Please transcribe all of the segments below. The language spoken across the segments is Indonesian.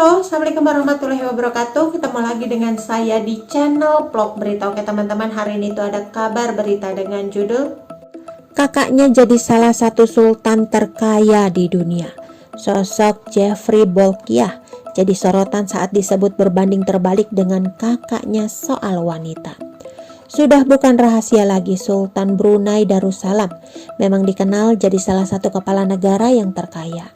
Halo, Assalamualaikum warahmatullahi wabarakatuh. Ketemu lagi dengan saya di channel vlog berita. Oke teman-teman, hari ini tuh ada kabar berita dengan judul kakaknya jadi salah satu sultan terkaya di dunia. Sosok Jeffrey Bolkiah jadi sorotan saat disebut berbanding terbalik dengan kakaknya soal wanita. Sudah bukan rahasia lagi, Sultan Brunei Darussalam memang dikenal jadi salah satu kepala negara yang terkaya.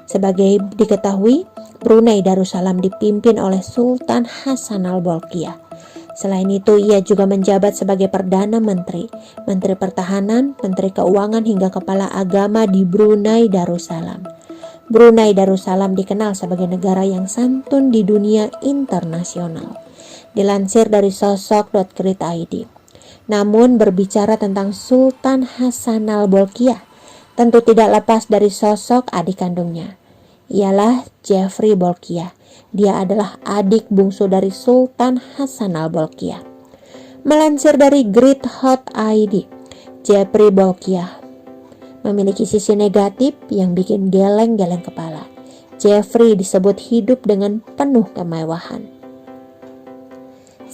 Sebagai diketahui, Brunei Darussalam dipimpin oleh Sultan Hassanal Bolkiah. Selain itu, ia juga menjabat sebagai Perdana Menteri, Menteri Pertahanan, Menteri Keuangan hingga Kepala Agama di Brunei Darussalam. Brunei Darussalam dikenal sebagai negara yang santun di dunia internasional. Dilansir dari sosok.grid.id. Namun berbicara tentang Sultan Hassanal Bolkiah, tentu tidak lepas dari sosok adik kandungnya. Ialah Jeffrey Bolkiah. Dia adalah adik bungsu dari Sultan Hassanal Bolkiah. Melansir dari Grid.id, Jeffrey Bolkiah memiliki sisi negatif yang bikin geleng-geleng kepala. Jeffrey disebut hidup dengan penuh kemewahan.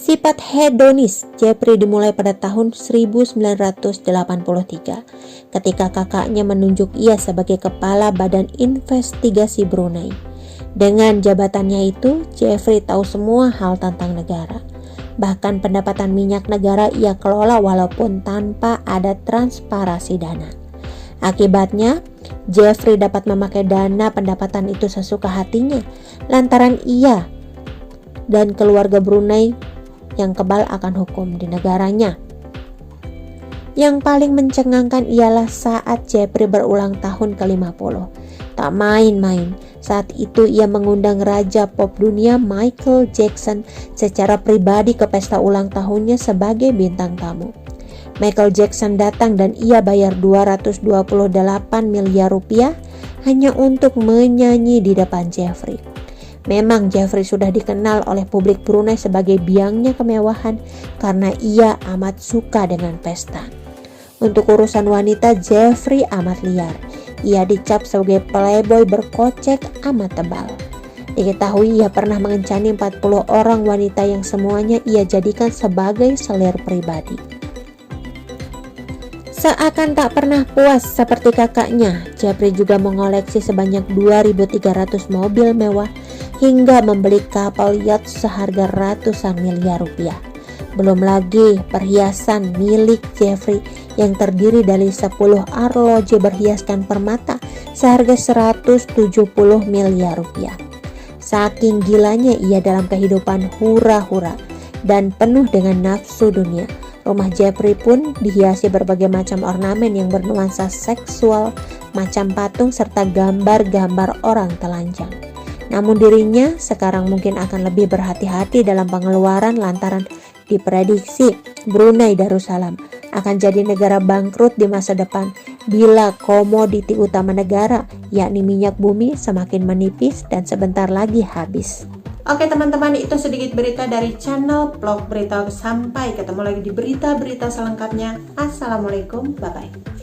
Sifat hedonis Jeffrey dimulai pada tahun 1983 ketika kakaknya menunjuk ia sebagai kepala Badan Investigasi Brunei. Dengan jabatannya itu, Jeffrey tahu semua hal tentang negara. Bahkan pendapatan minyak negara ia kelola walaupun tanpa ada transparansi dana. Akibatnya, Jeffrey dapat memakai dana pendapatan itu sesuka hatinya lantaran ia dan keluarga Brunei yang kebal akan hukum di negaranya. Yang paling mencengangkan ialah saat Jeffrey berulang tahun ke-50. Tak main-main, saat itu ia mengundang Raja Pop dunia Michael Jackson secara pribadi ke pesta ulang tahunnya sebagai bintang tamu. Michael Jackson datang dan ia bayar 228 miliar rupiah hanya untuk menyanyi di depan Jeffrey. Memang Jeffrey sudah dikenal oleh publik Brunei sebagai biangnya kemewahan karena ia amat suka dengan pesta. Untuk urusan wanita, Jeffrey amat liar. Ia dicap sebagai playboy berkocek amat tebal. Diketahui ia pernah mengencani 40 orang wanita yang semuanya ia jadikan sebagai selir pribadi. Seakan tak pernah puas seperti kakaknya, Jeffrey juga mengoleksi sebanyak 2.300 mobil mewah hingga membeli kapal yacht seharga ratusan miliar rupiah. Belum lagi perhiasan milik Jeffrey yang terdiri dari 10 arloji berhiaskan permata seharga 170 miliar rupiah. Saking gilanya ia dalam kehidupan hura-hura dan penuh dengan nafsu dunia, rumah Jeffrey pun dihiasi berbagai macam ornamen yang bernuansa seksual, macam patung serta gambar-gambar orang telanjang. Namun dirinya sekarang mungkin akan lebih berhati-hati dalam pengeluaran lantaran diprediksi Brunei Darussalam akan jadi negara bangkrut di masa depan bila komoditi utama negara yakni minyak bumi semakin menipis dan sebentar lagi habis. Oke teman-teman, itu sedikit berita dari channel vlog berita. Sampai ketemu lagi di berita-berita selengkapnya. Assalamualaikum, bye-bye.